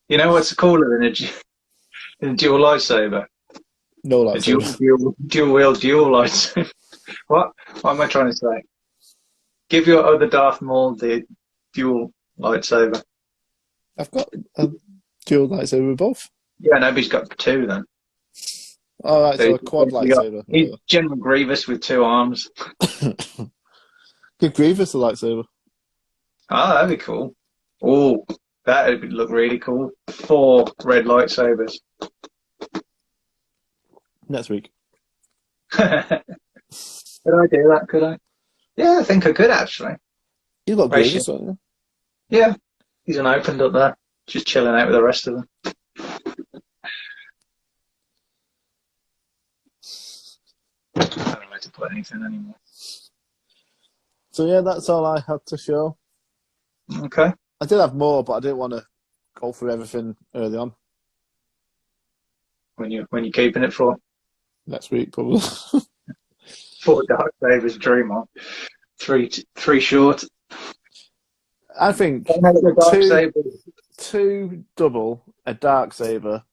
You know what's cooler than a dual lightsaber? No A lightsaber. dual wield dual lightsaber. What am I trying to say? Give your other Darth Maul the dual lightsaber. I've got a dual lightsaber with both. Yeah, nobody's got two then. All right, so a quad lightsaber. He's General Grievous with two arms. Give Grievous a lightsaber. Oh, that'd be cool. Oh, that would look really cool. 4 red lightsabers. Next week. Could I do that? Could I? Yeah, I think I could actually. You got Grievous, don't you? Yeah, he's unopened up there, just chilling out with the rest of them. I don't know where to put anything anymore. So yeah, that's all I had to show. Okay. I did have more, but I didn't want to go through everything early on. When you're keeping it for? Next week, probably. 4 Dark Sabers, dream on. 3 short. I think The dark two saber. two double, a dark saber,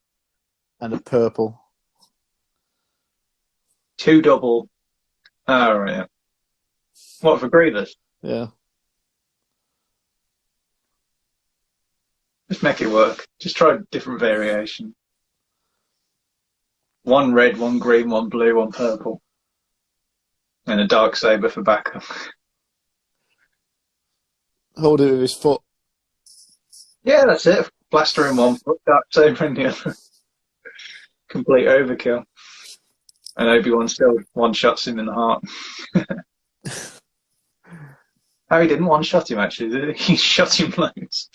and a purple. 2 double. Oh, right. Yeah. What for Grievous? Yeah. Just make it work. Just try a different variation. 1 red, 1 green, 1 blue, 1 purple. And a dark saber for backup. Hold it with his foot. Yeah, that's it. Blaster in one foot, dark saber in the other. Complete overkill. And Obi-Wan still one-shots him in the heart. Harry didn't one-shot him, actually, did he? He shot him loads.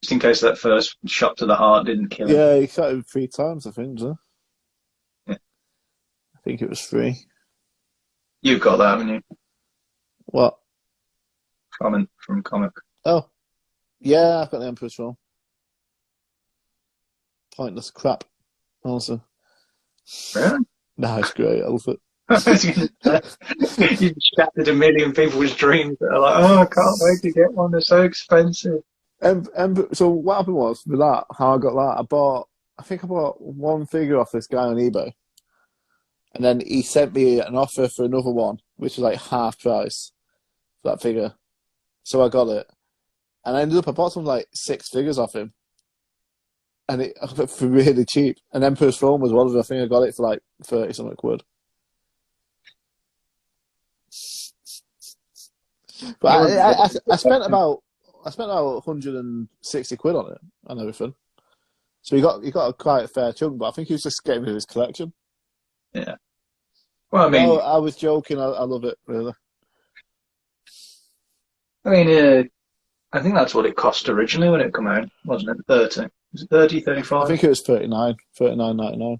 Just in case that first shot to the heart didn't kill him. Yeah, he shot him 3 times, I think, so. Yeah. I think it was 3. You've got that, haven't you? What? Comment from comic. Oh. Yeah, I've got the Emperor's Roll. Pointless crap, also. Really? No, it's great. I love it. You've shattered a million people's dreams that are like, oh, I can't wait to get one. They're so expensive. So what happened was, with that, how I got that, I think I bought 1 figure off this guy on eBay. And then he sent me an offer for another one, which was like half price for that figure. So I got it. And I bought something like 6 figures off him. And it for really cheap. And Emperor's Throne was one of them. I think I got it for like 30 something quid. But I spent about 160 quid on it and everything. So he got quite a fair chunk, but I think he was just getting rid of his collection. Yeah. Well, I mean, no, I was joking. I love it, really. I mean, I think that's what it cost originally when it came out, wasn't it? 30. Was it 30, 35? I think it was 39.99.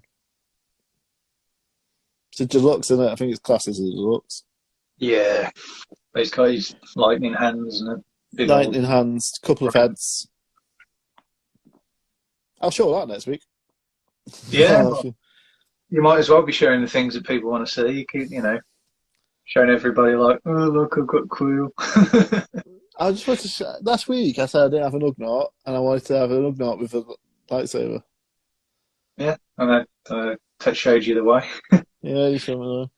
It's a deluxe, isn't it? I think it's classed as a deluxe. Yeah. He's got his lightning hands and a big Lightning hands, couple of heads. I'll show that next week. Yeah. You might as well be showing the things that people want to see. You keep, showing everybody like, oh, look, I've got Quill. I just wanted to last week I said I didn't have an Ugnaught, and I wanted to have an Ugnaught with a lightsaber. Yeah, and that showed you the way. Yeah, you showed me the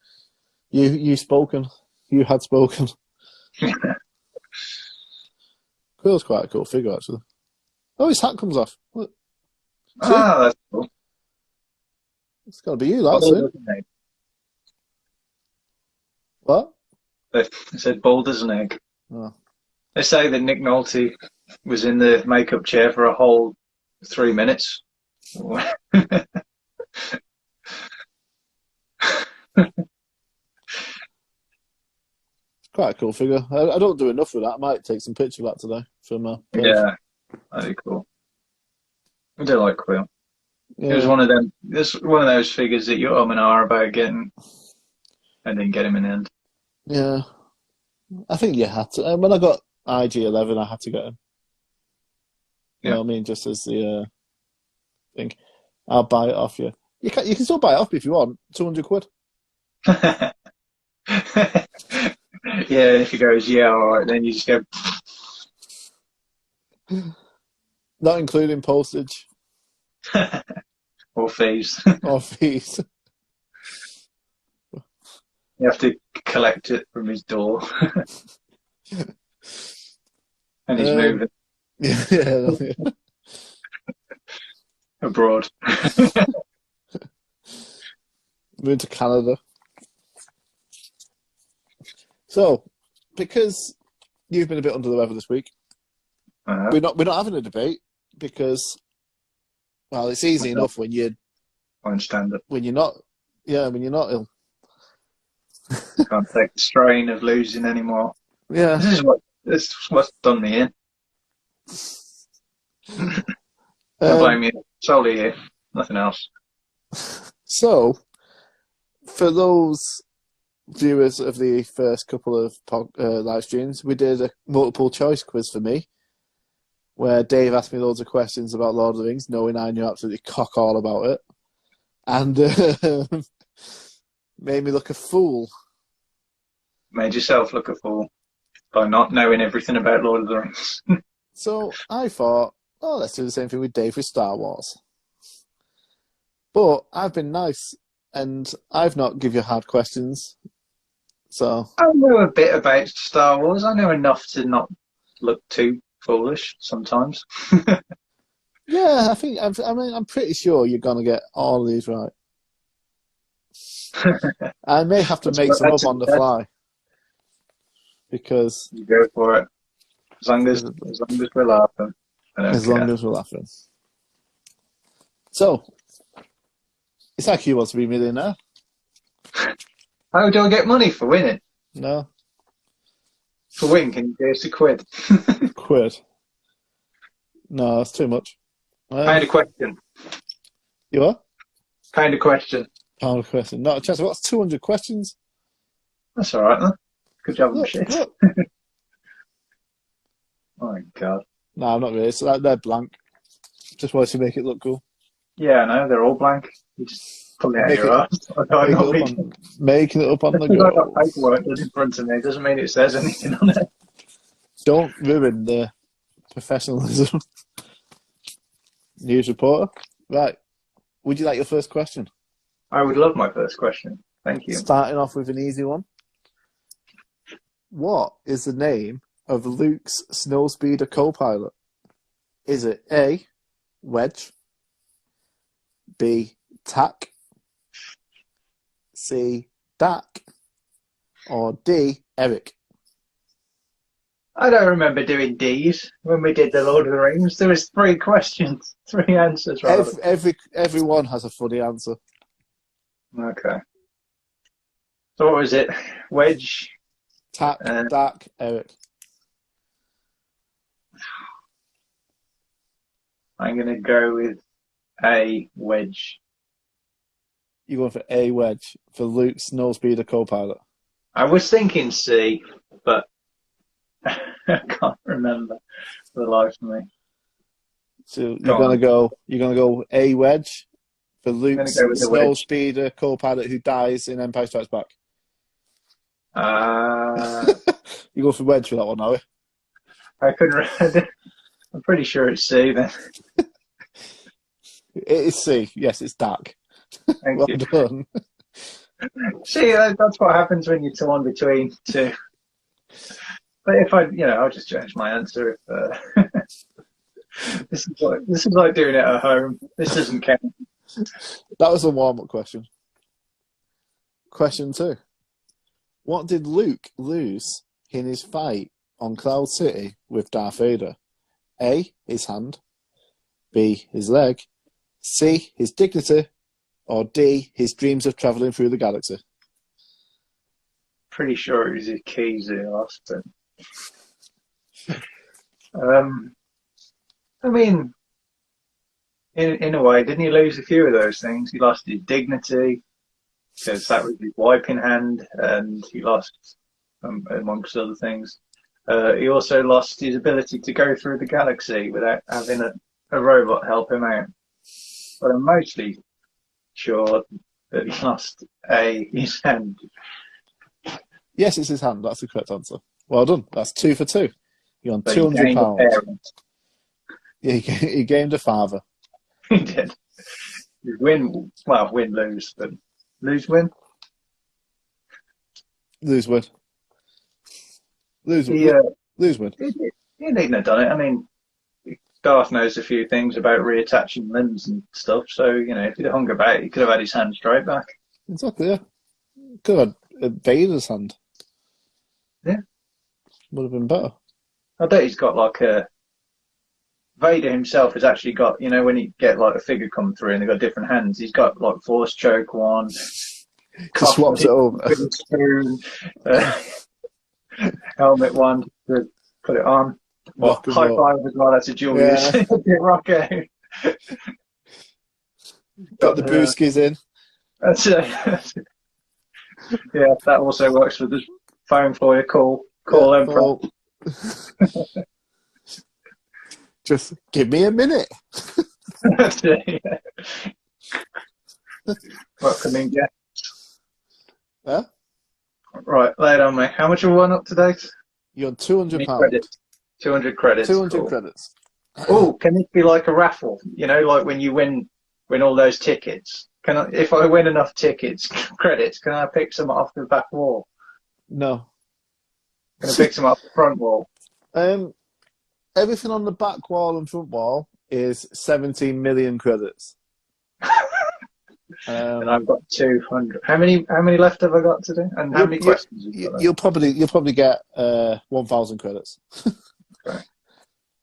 way. You spoken. You had spoken. Quill's quite a cool figure, actually. Oh, his hat comes off. Look. Ah, that's cool. It's got to be you, that's it. What? They said bald as an egg. Oh. They say that Nick Nolte was in the makeup chair for a whole 3 minutes. Quite a cool figure. I don't do enough with that. I might take some pictures of that today for my page. Yeah, that'd be cool. I do like Quill. Yeah. It was one of them. It's one of those figures that you and are about getting, and then get him in the end. Yeah, I think you had to. When I got IG-11, I had to get him. You know what I mean? Just as the thing, I'll buy it off you. You can still buy it off me if you want. 200 quid. Yeah, if he goes, yeah, all right, then you just go. Not including postage. Or fees. Or fees. You have to collect it from his door. And he's moving. Yeah. Abroad. Moving to Canada. So, because you've been a bit under the weather this week, we're not having a debate because, well, it's easy enough when you. I understand it. When you're not ill. Can't take the strain of losing anymore. Yeah. This is what's done me in. I blame you solely here. Nothing else. So, for those viewers of the first couple of live streams, we did a multiple choice quiz for me, where Dave asked me loads of questions about Lord of the Rings, knowing I knew absolutely cock all about it, and made me look a fool. Made yourself look a fool. by not knowing everything about Lord of the Rings. So I thought, oh, let's do the same thing with Dave with Star Wars. But I've been nice, and I've not give you hard questions. So I know a bit about Star Wars. I know enough to not look too foolish sometimes. yeah, I'm pretty sure you're gonna get all of these right. I may have to make some up on the fly because you go for it. As long as we're laughing, I don't care. long as we're laughing. So it's like Who Wants to Be a Millionaire. How do I get money for winning? No. For winning, can you give us a quid? Quid. No, that's too much. Kind of question. You what? Kind of question. Pound of question. Not a chance. What's 200 questions? That's all right, then. Good job, Look, shit. look. Oh my god. No, I'm not really. So they're blank. Just wanted to make it look cool. Yeah, I know, they're all blank. You just pull it out of your ass. Making it up on the I've got go. paperwork in front of me. It doesn't mean it says anything on it. Don't ruin the professionalism. News reporter. Right. Would you like your first question? I would love my first question. Thank you. Starting off with an easy one. What is the name of Luke's snowspeeder co-pilot? Is it A, Wedge, B, Tack, C, Dak, or D, Eric? I don't remember doing D's when we did the Lord of the Rings. There was 3 questions, 3 answers, rather. Everyone has a funny answer. Okay. So what was it? Wedge? Tack, Dak, Eric. I'm going to go with A, Wedge. You're going for A, Wedge, for Luke's snowspeeder co-pilot. I was thinking C, but I can't remember for the life of me. So you're gonna go A, Wedge, for Luke's snowspeeder co-pilot who dies in Empire Strikes Back. You go for Wedge for that one, are we? I couldn't. I'm pretty sure it's C then. It is C. Yes, it's Dak. Thank well you. done. See, that's what happens when you're torn between 2. But if I'll just change my answer. If this is like doing it at home. This doesn't count. That was a warm-up question. Question 2. What did Luke lose in his fight on Cloud City with Darth Vader? A, his hand. B, his leg. C, his dignity. Or D, his dreams of travelling through the galaxy. Pretty sure it was his keys he lost. I mean, in a way, didn't he lose a few of those things? He lost his dignity, because that was his wiping hand, and he lost, amongst other things. He also lost his ability to go through the galaxy without having a robot help him out. But I'm mostly sure that he lost his hand. Yes, it's his hand. That's the correct answer. Well done. That's 2 for 2. You're on £200. Yeah, he gained a father. He did. Win, lose, but lose, win. Lose, win. Lose, win. He needn't have done it. I mean, Darth knows a few things about reattaching limbs and stuff, so, if he'd hung about, he could have had his hand straight back. Exactly, yeah. Could have had Vader's hand. Yeah. Would have been better. I bet he's got Vader himself has actually got, when you get a figure come through and they've got different hands, he's got Force Choke one. Just swaps it over. Spoon, helmet one to put it on. High five as well, that's a dual use. Rock out. Got the brewskis in. That's it. Yeah, that also works with the phone for you. Call Emperor. Just give me a minute. That's it, yeah. Welcoming guests. Huh? Right, lay it on me. How much have we won up to date? You're on Any £200. credits? 200 credits. 200 Cool. credits. Oh, can this be like a raffle? You know, like when you win all those tickets. If I win enough credits, can I pick some off the back wall? No. Can I pick some off the front wall? Everything on the back wall and front wall is 17 million credits. And I've got 200. How many left have I got to do? And how many questions have you got? You'll probably get 1,000 credits. Okay.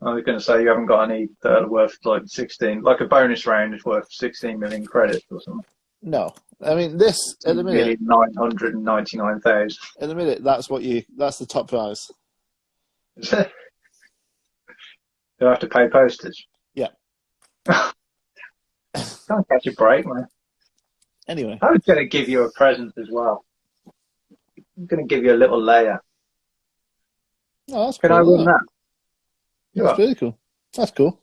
I was going to say you haven't got any that are worth like 16, like a bonus round is worth 16 million credits or something. No, I mean this at the minute 999,000. At the minute, that's the top prize. Do I have to pay postage? Yeah. Can't catch a break, man. Anyway, I was going to give you a present as well. I'm going to give you a little layer. oh, that's Can cool, I win that? That's really cool. That's cool.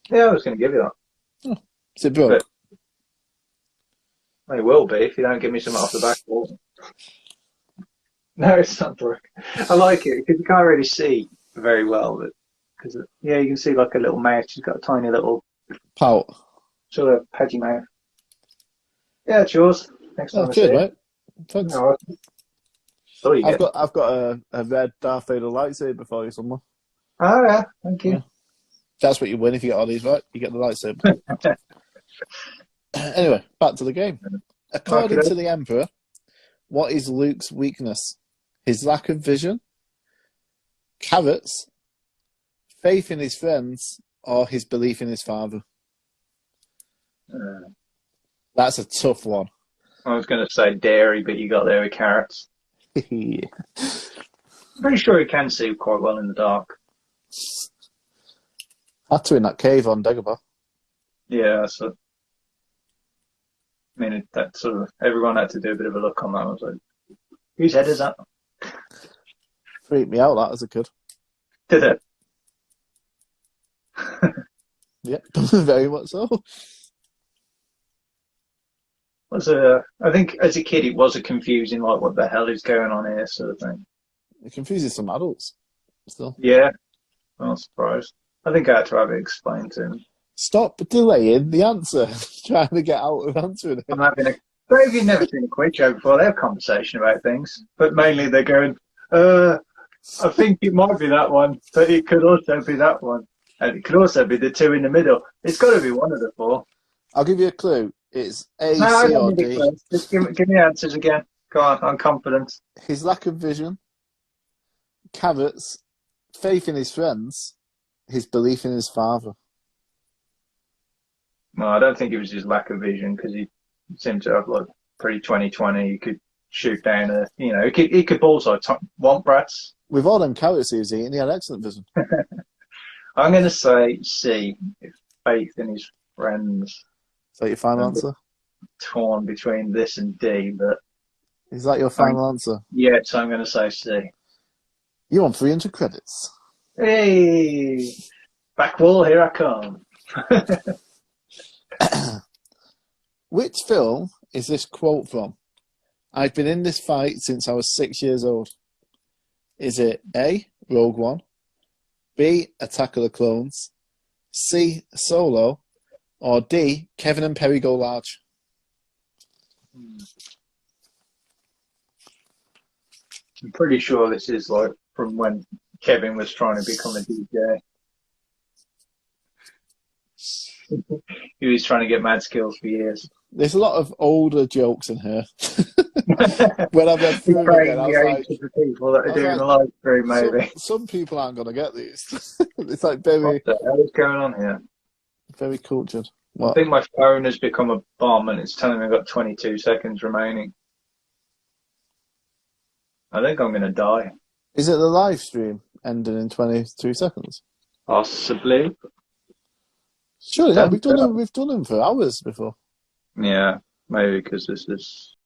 Yeah, I was going to give you that. Oh, is it broke? It will be if you don't give me something off the back wall. No, it's not broke. I like it because you can't really see very well. Because you can see like a little mouth. She's got a tiny little Pout. sort of pudgy mouth. Yeah, it's yours. Next time I see cheers, it. mate. Thanks. No, I've got a red Darth Vader lightsaber for you somewhere. Oh yeah, thank you. Yeah. That's what you win if you get all these right. You get the lightsaber. Anyway, back to the game. According to the Emperor, what is Luke's weakness? His lack of vision, carrots, faith in his friends, or his belief in his father? That's a tough one. I was going to say dairy, but you got there with carrots. Yeah. Pretty sure he can see quite well in the dark. Had to in that cave on Dagobah. Yeah, so I mean that sort of everyone had to do a bit of a look on that. I was like, whose head is that? Freaked me out that as a kid. Did it? Yep, very much so. I think as a kid it was a confusing like what the hell is going on here sort of thing. It confuses some adults still. Yeah, I'm not surprised. I think I had to have it explained to him. Stop delaying the answer. Trying to get out of answering it. I'm having a. But if you've never seen a quiz show before, they have conversation about things, but mainly they're going, I think it might be that one, but it could also be that one. And it could also be the two in the middle. It's got to be one of the four. I'll give you a clue. It's A, No, C, or D. Just give me answers again. Go on, I'm confident. His lack of vision, carrots, faith in his friends, his belief in his father. No, I don't think it was his lack of vision because he seemed to have like pretty 20/20. He could shoot down he could bullseye womp rats. With all them carrots he was eating, he had excellent vision. I'm going to say C, faith in his friends. Is that your final answer? Torn between this and D, but... Is that your final answer? Yeah, so I'm going to say C. You want 300 credits. Hey! Back wall, here I come. Which film is this quote from? I've been in this fight since I was 6 years old. Is it A, Rogue One, B, Attack of the Clones, C, Solo, or D, Kevin and Perry Go Large? I'm pretty sure this is like from when Kevin was trying to become a DJ. He was trying to get mad skills for years. There's a lot of older jokes in here. When I read through it again, I was like... The people that are doing the live stream, maybe. Some people aren't going to get these. It's like very... What the hell is going on here? Very cultured. What? I think my phone has become a bomb and it's telling me I've got 22 seconds remaining. I think I'm going to die. Is it the live stream ending in 22 seconds? Possibly. Surely not. We've done them for hours before. Yeah, maybe because this is